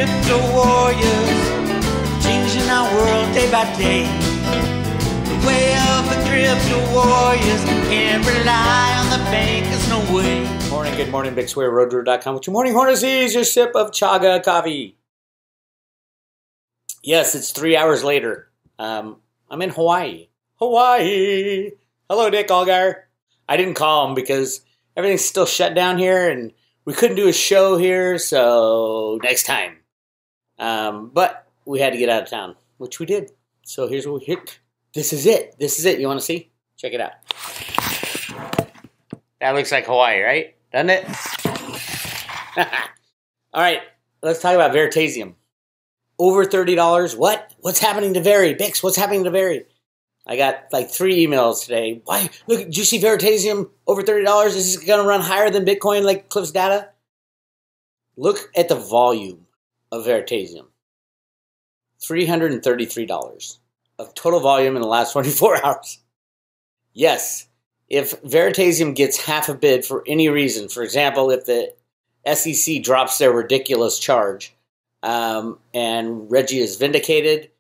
crypto warriors, changing our world day by day. The way of the crypto warriors, can't rely on the bankers, no way. Morning, good morning, Bix Weir, roadrunner.com with your morning hornets, your sip of chaga coffee. Yes, it's 3 hours later. I'm in Hawaii. Hawaii! Hello, Dick Allgaier. I didn't call him because everything's still shut down here and we couldn't do a show here, so next time. But we had to get out of town, which we did. So here's what we hit. This is it. This is it. You want to see? Check it out. That looks like Hawaii, right? Doesn't it? All right, let's talk about Veritaseum. Over $30. What? What's happening to Veri? Bix, what's happening to Veri? I got like 3 emails today. Why? Look, did you see Veritaseum over $30? Is this going to run higher than Bitcoin like Cliff's data? Look at the volume of Veritaseum. $333 of total volume in the last 24 hours. Yes, if Veritaseum gets half a bid for any reason, for example, if the SEC drops their ridiculous charge and Reggie is vindicated,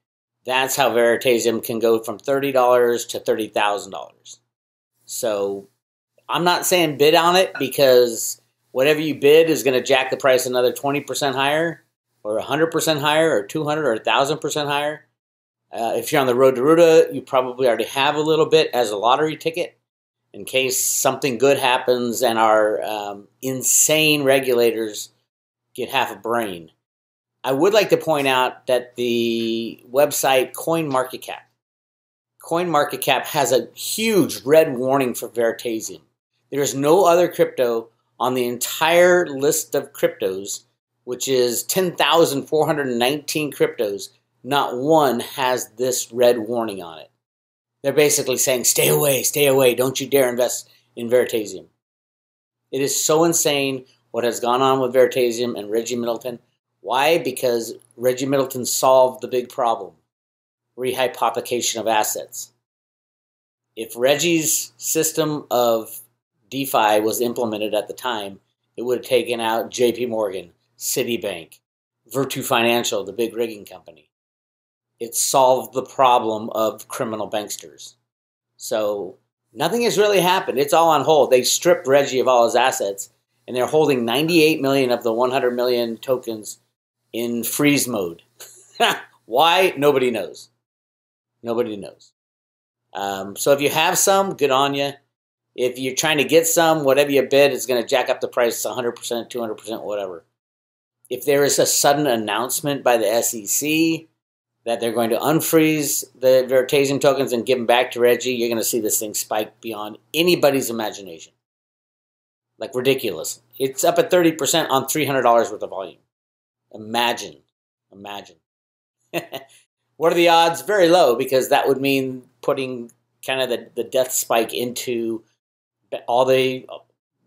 that's how Veritaseum can go from $30 to $30,000. So I'm not saying bid on it because whatever you bid is going to jack the price another 20% higher or 100% higher or 200 or 1,000% higher. If you're on the road to Ruta, you probably already have a little bit as a lottery ticket in case something good happens and our insane regulators get half a brain. I would like to point out that the website CoinMarketCap has a huge red warning for Veritaseum. There is no other crypto on the entire list of cryptos, which is 10,419 cryptos. Not one has this red warning on it. They're basically saying, stay away, don't you dare invest in Veritaseum. It is so insane what has gone on with Veritaseum and Reggie Middleton. Why? Because Reggie Middleton solved the big problem, rehypothecation of assets. If Reggie's system of DeFi was implemented at the time, it would have taken out JP Morgan, Citibank, Virtu Financial, the big rigging company. It solved the problem of criminal banksters. So nothing has really happened. It's all on hold. They stripped Reggie of all his assets, and they're holding 98 million of the 100 million tokens in freeze mode. Why? Nobody knows. Nobody knows. So if you have some, good on you. If you're trying to get some, whatever you bid is going to jack up the price 100%, 200%, whatever. If there is a sudden announcement by the SEC that they're going to unfreeze the Veritaseum tokens and give them back to Reggie, you're going to see this thing spike beyond anybody's imagination. Like ridiculous. It's up at 30% on $300 worth of volume. Imagine. What are the odds? Very low, because that would mean putting kind of the death spike into all the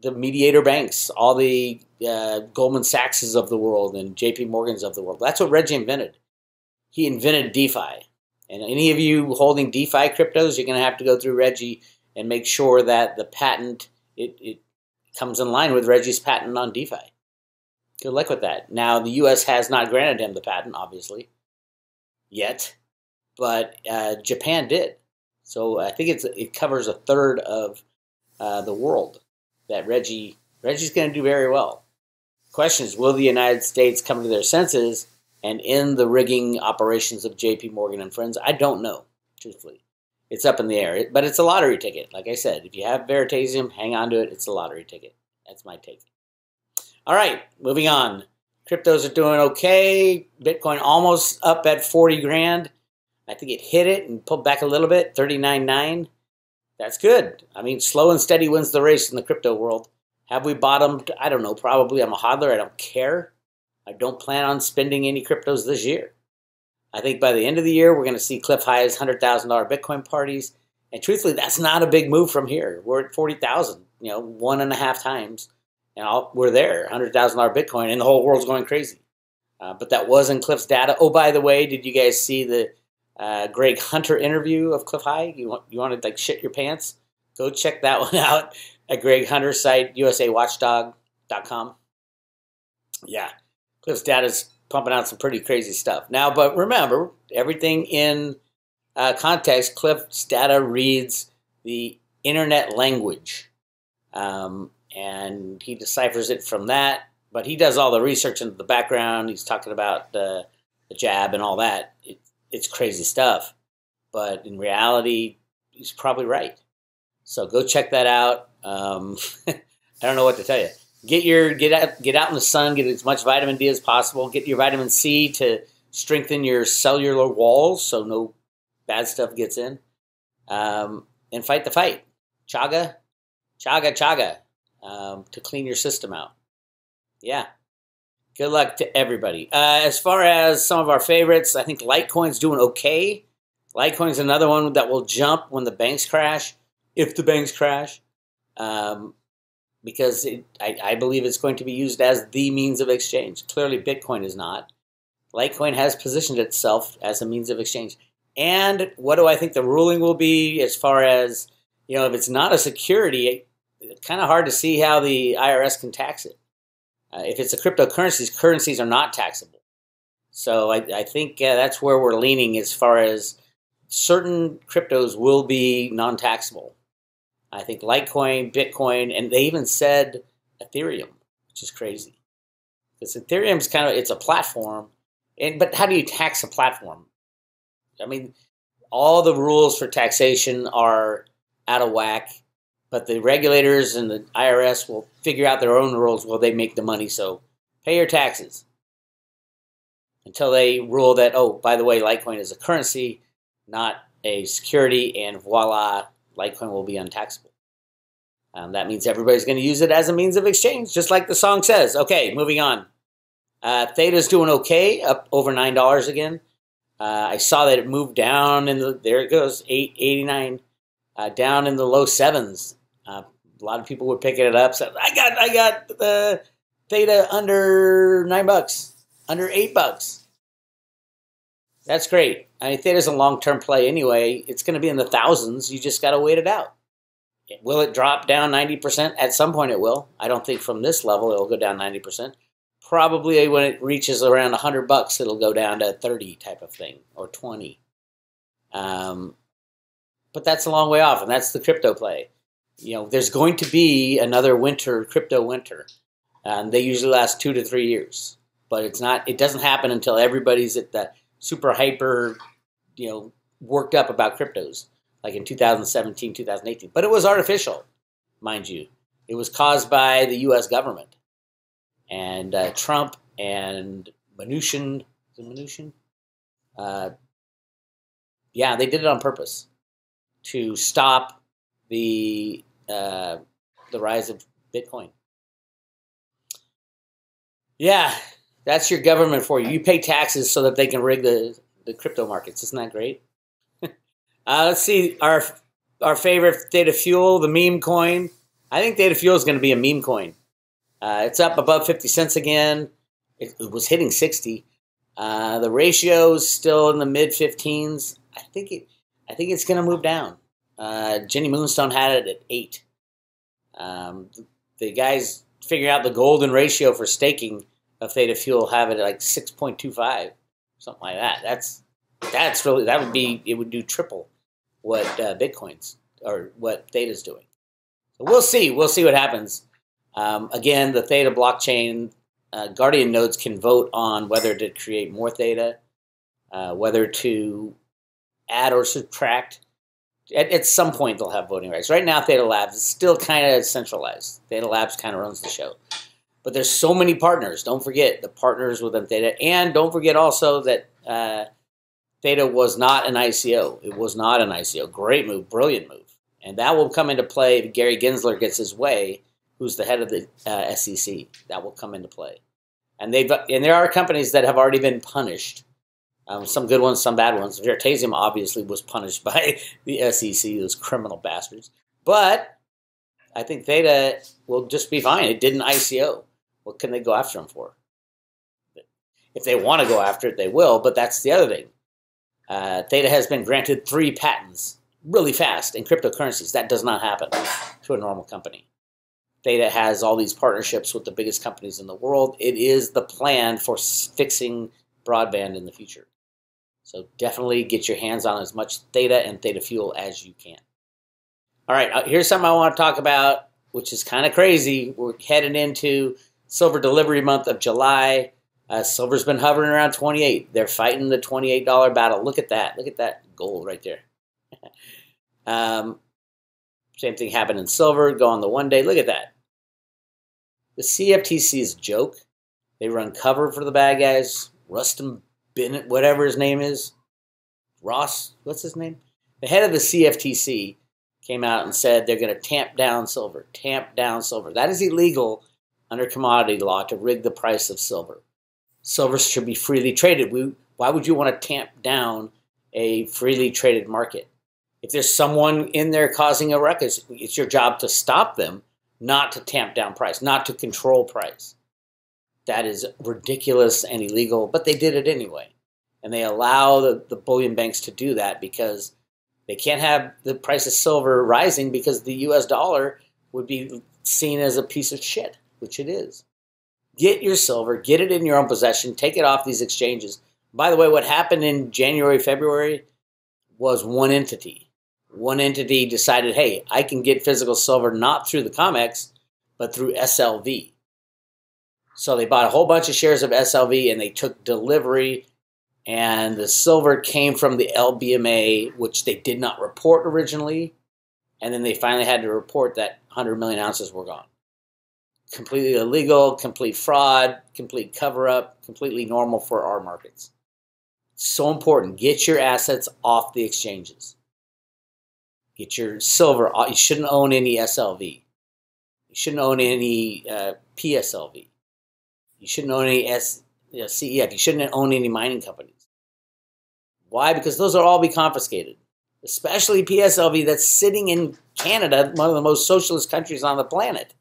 mediator banks, all the Goldman Sachs's of the world and JP Morgan's of the world. That's what Reggie invented. He invented DeFi. And any of you holding DeFi cryptos, you're going to have to go through Reggie and make sure that the patent, it comes in line with Reggie's patent on DeFi. Good luck with that. Now, the U.S. has not granted him the patent, obviously, yet, but Japan did. So I think it covers a third of the world that Reggie's going to do very well. Question is, will the United States come to their senses and end the rigging operations of JP Morgan and friends? I don't know, truthfully. It's up in the air, but it's a lottery ticket. Like I said, if you have Veritaseum, hang on to it. It's a lottery ticket. That's my take. All right, moving on. Cryptos are doing okay. Bitcoin almost up at 40 grand. I think it hit it and pulled back a little bit, 39.9. That's good. I mean, slow and steady wins the race in the crypto world. Have we bottomed? I don't know. Probably. I'm a hodler. I don't care. I don't plan on spending any cryptos this year. I think by the end of the year, we're going to see Cliff High's $100,000 Bitcoin parties. And truthfully, that's not a big move from here. We're at 40,000, 1.5 times. And we're there, $100,000 Bitcoin, and the whole world's going crazy. But that wasn't Cliff's data. Oh, by the way, did you guys see the Greg Hunter interview of Cliff High? You want to like shit your pants? Go check that one out at Greg Hunter's site, usawatchdog.com. Yeah, Cliff's data's pumping out some pretty crazy stuff. Now, but remember, everything in context, Cliff's data reads the internet language. And he deciphers it from that. But he does all the research into the background. He's talking about the jab and all that. It's crazy stuff. But in reality, he's probably right. So go check that out. I don't know what to tell you. Get out in the sun. Get as much vitamin D as possible. Get your vitamin C to strengthen your cellular walls so no bad stuff gets in. And fight the fight. Chaga, chaga, chaga. To clean your system out. Yeah. Good luck to everybody. As far as some of our favorites, I think Litecoin's doing okay. Litecoin's another one that will jump when the banks crash, if the banks crash, because I believe it's going to be used as the means of exchange. Clearly, Bitcoin is not. Litecoin has positioned itself as a means of exchange. And what do I think the ruling will be as far as, if it's not a security, it's kind of hard to see how the IRS can tax it. If it's a cryptocurrency, currencies are not taxable. So I think that's where we're leaning as far as certain cryptos will be non-taxable. I think Litecoin, Bitcoin, and they even said Ethereum, which is crazy. Because Ethereum's it's a platform, but how do you tax a platform? I mean, all the rules for taxation are out of whack. But the regulators and the IRS will figure out their own rules while they make the money. So pay your taxes until they rule that, oh, by the way, Litecoin is a currency, not a security, and voila, Litecoin will be untaxable. That means everybody's going to use it as a means of exchange, just like the song says. Okay, moving on. Theta's doing okay, up over $9 again. I saw that it moved down, there it goes, 8.89, down in the low sevens. A lot of people were picking it up. So I got the Theta under $9, under $8. That's great. I mean, Theta's a long-term play anyway. It's going to be in the thousands. You just got to wait it out. Will it drop down 90%? At some point it will. I don't think from this level it'll go down 90%. Probably when it reaches around $100, it'll go down to 30 type of thing, or 20. But that's a long way off, and that's the crypto play. There's going to be another winter, crypto winter. They usually last 2 to 3 years, but it doesn't happen until everybody's at the super hyper, worked up about cryptos, like in 2017, 2018. But it was artificial, mind you. It was caused by the U.S. government and Trump and Mnuchin. Is it Mnuchin? Yeah, they did it on purpose to stop the rise of Bitcoin. Yeah, that's your government for you. You pay taxes so that they can rig the crypto markets. Isn't that great? Let's see, our favorite Theta Fuel, the meme coin. I think Theta Fuel is going to be a meme coin. It's up above 50 cents again. It was hitting 60. The ratio is still in the mid 15s. I think it's going to move down. Jenny Moonstone had it at 8. The guys figuring out the golden ratio for staking of Theta Fuel have it at like 6.25, something like that. That's really, it would do triple what Bitcoin's or what Theta's doing. So we'll see what happens. Again, the Theta blockchain Guardian nodes can vote on whether to create more Theta, whether to add or subtract. At some point, they'll have voting rights. Right now, Theta Labs is still kind of centralized. Theta Labs kind of runs the show. But there's so many partners. Don't forget the partners within Theta. And don't forget also that Theta was not an ICO. It was not an ICO. Great move. Brilliant move. And that will come into play if Gary Gensler gets his way, who's the head of the SEC. That will come into play. And there are companies that have already been punished. Some good ones, some bad ones. Veritaseum obviously was punished by the SEC, those criminal bastards. But I think Theta will just be fine. It did an ICO. What can they go after them for? If they want to go after it, they will, but that's the other thing. Theta has been granted 3 patents really fast in cryptocurrencies. That does not happen to a normal company. Theta has all these partnerships with the biggest companies in the world. It is the plan for fixing broadband in the future. So definitely get your hands on as much Theta and Theta Fuel as you can. All right, here's something I want to talk about, which is kind of crazy. We're heading into silver delivery month of July. Silver's been hovering around 28. They're fighting the $28 battle. Look at that. Look at that gold right there. Same thing happened in silver. Go on the 1 day. Look at that. The CFTC is a joke. They run cover for the bad guys. Rustin Bennett, whatever his name is. Ross, what's his name? The head of the CFTC came out and said they're going to tamp down silver. Tamp down silver. That is illegal under commodity law to rig the price of silver. Silver should be freely traded. Why would you want to tamp down a freely traded market? If there's someone in there causing a ruckus, it's your job to stop them, not to tamp down price, not to control price. That is ridiculous and illegal, but they did it anyway. And they allow the bullion banks to do that because they can't have the price of silver rising because the US dollar would be seen as a piece of shit, which it is. Get your silver, get it in your own possession, take it off these exchanges. By the way, what happened in January, February was one entity. One entity decided, hey, I can get physical silver not through the COMEX, but through SLV. So they bought a whole bunch of shares of SLV and they took delivery, and the silver came from the LBMA, which they did not report originally, and then they finally had to report that 100 million ounces were gone. Completely illegal, complete fraud, complete cover-up, completely normal for our markets. So important. Get your assets off the exchanges. Get your silver. You shouldn't own any SLV. You shouldn't own any PSLV. You shouldn't own any CEF. You shouldn't own any mining companies. Why? Because those will all be confiscated. Especially PSLV that's sitting in Canada, one of the most socialist countries on the planet.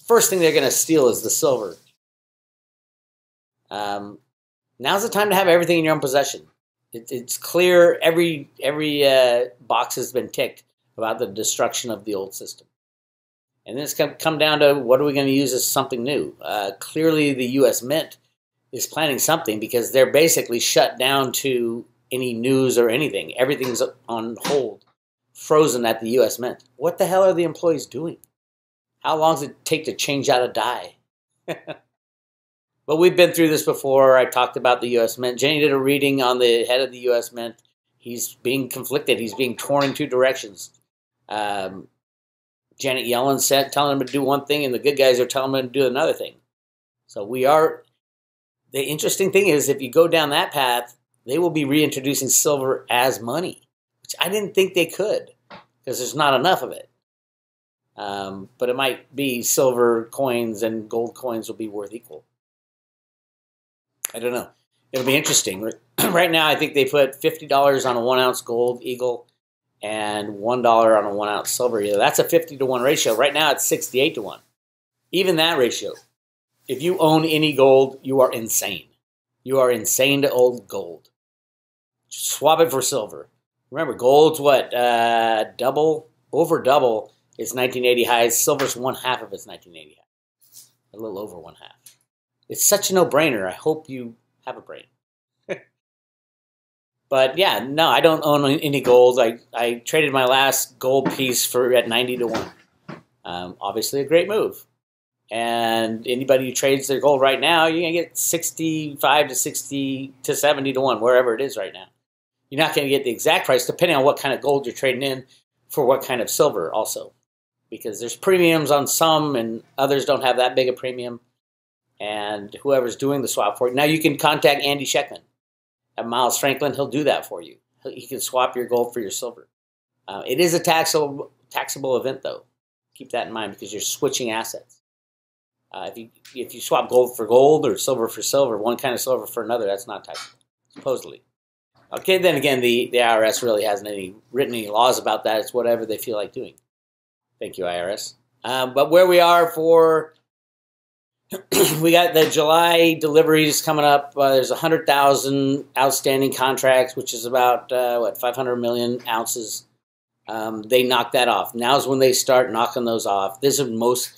First thing they're going to steal is the silver. Now's the time to have everything in your own possession. It's clear every box has been ticked about the destruction of the old system. And then it's going to come down to what are we going to use as something new. Clearly the U.S. Mint is planning something because they're basically shut down to any news or anything. Everything's on hold, frozen at the U.S. Mint. What the hell are the employees doing? How long does it take to change out a die? But we've been through this before. I talked about the U.S. Mint. Jenny did a reading on the head of the U.S. Mint. He's being conflicted. He's being torn in two directions. Janet Yellen telling him to do one thing, and the good guys are telling him to do another thing. So we are. The interesting thing is, if you go down that path, they will be reintroducing silver as money, which I didn't think they could because there's not enough of it. But it might be silver coins and gold coins will be worth equal. I don't know. It'll be interesting. Right now, I think they put $50 on a 1 ounce gold eagle and $1 on a 1 ounce silver eagle. That's a 50-to-1 ratio. Right now, it's 68-to-1. Even that ratio. If you own any gold, you are insane. You are insane to own gold. Swap it for silver. Remember, gold's what? Over double its 1980 highs. Silver's one half of its 1980 highs. A little over one half. It's such a no-brainer. I hope you have a brain. But yeah, no, I don't own any gold. I traded my last gold piece at 90-to-1. Obviously a great move. And anybody who trades their gold right now, you're going to get 65 to 60 to 70-to-1, wherever it is right now. You're not going to get the exact price, depending on what kind of gold you're trading in for what kind of silver also. Because there's premiums on some and others don't have that big a premium. And whoever's doing the swap for you. Now you can contact Andy Scheckman at Miles Franklin. He'll do that for you. He can swap your gold for your silver. It is a taxable event, though. Keep that in mind because you're switching assets. If you swap gold for gold or silver for silver, one kind of silver for another, that's not taxable, supposedly. Okay, then again, the IRS really hasn't written any laws about that. It's whatever they feel like doing. Thank you, IRS. But where we are for... we got the July deliveries coming up. There's 100,000 outstanding contracts, which is about 500 million ounces. They knocked that off. Now's when they start knocking those off. This is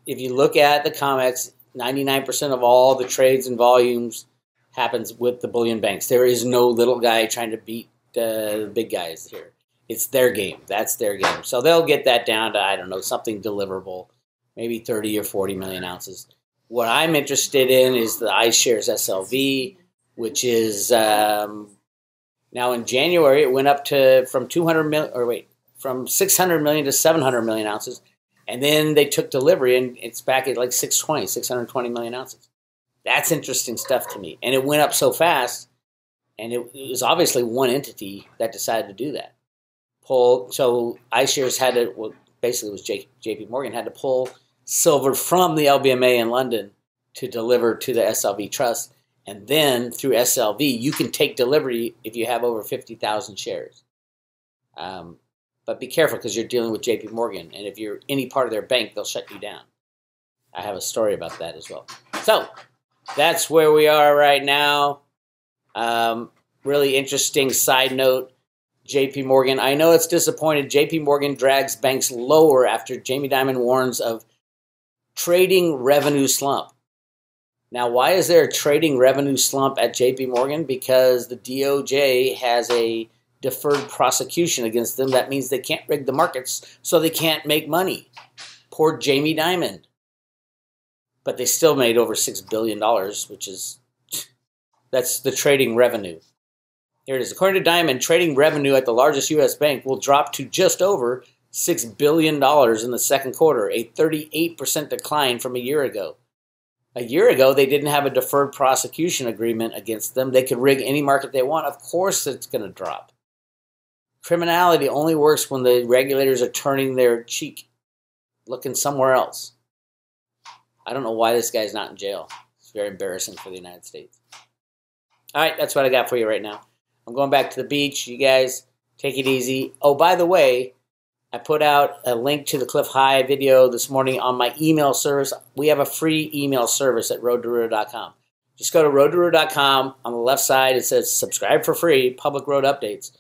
if you look at the COMEX, 99% of all the trades and volumes happens with the bullion banks. There is no little guy trying to beat the big guys here. It's their game. That's their game. So they'll get that down to, I don't know, something deliverable, maybe 30 or 40 million ounces. What I'm interested in is the iShares SLV, which is now in January it went up to from 600 million to 700 million ounces, and then they took delivery and it's back at like 620 million ounces. That's interesting stuff to me, and it went up so fast, and it was obviously one entity that decided to do that. So iShares had to, well, basically it was JP Morgan had to pull silver from the LBMA in London to deliver to the SLV Trust. And then through SLV, you can take delivery if you have over 50,000 shares. But be careful because you're dealing with JP Morgan. And if you're any part of their bank, they'll shut you down. I have a story about that as well. So that's where we are right now. Really interesting side note. JP Morgan, I know it's disappointed. JP Morgan drags banks lower after Jamie Dimon warns of trading revenue slump. Now, why is there a trading revenue slump at JP Morgan? Because the DOJ has a deferred prosecution against them. That means they can't rig the markets, so they can't make money. Poor Jamie Dimon. But they still made over $6 billion, which is, that's the trading revenue. Here it is. According to Dimon, trading revenue at the largest U.S. bank will drop to just over $6 billion in the second quarter, a 38% decline from a year ago. A year ago, they didn't have a deferred prosecution agreement against them. They could rig any market they want. Of course it's going to drop. Criminality only works when the regulators are turning their cheek, looking somewhere else. I don't know why this guy's not in jail. It's very embarrassing for the United States. All right, that's what I got for you right now. I'm going back to the beach. You guys take it easy. Oh, by the way, I put out a link to the Cliff High video this morning on my email service. We have a free email service at roadtoruta.com. Just go to roadtoruta.com. On the left side, it says subscribe for free, public road updates.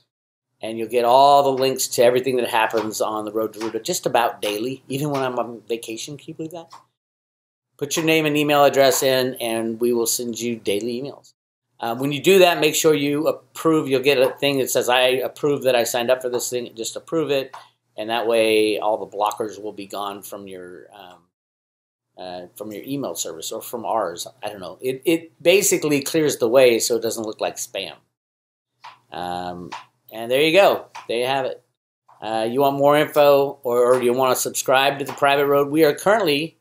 And you'll get all the links to everything that happens on the Road to Ruta just about daily, even when I'm on vacation. Can you believe that? Put your name and email address in, and we will send you daily emails. When you do that, make sure you approve. You'll get a thing that says, I approve that I signed up for this thing. Just approve it. And that way, all the blockers will be gone from your email service or from ours. I don't know. It basically clears the way so it doesn't look like spam. And there you go. There you have it. You want more info or you want to subscribe to the Private Road? We are currently,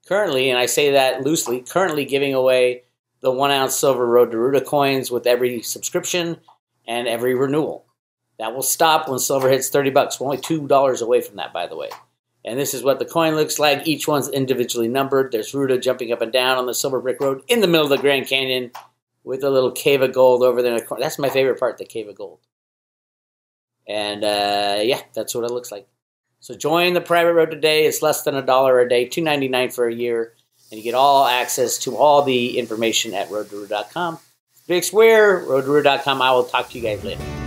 and I say that loosely, currently giving away the 1 ounce silver Road to Ruta coins with every subscription and every renewal. That will stop when silver hits $30. We're only $2 away from that, by the way. And this is what the coin looks like. Each one's individually numbered. There's Ruta jumping up and down on the Silver Brick Road in the middle of the Grand Canyon with a little cave of gold over there in the corner. That's my favorite part, the cave of gold. And yeah, that's what it looks like. So join the Private Road today. It's less than $1 a day, $2.99 for a year. And you get all access to all the information at roadtoruta.com. Bix Weir, roadtoruta.com. I will talk to you guys later.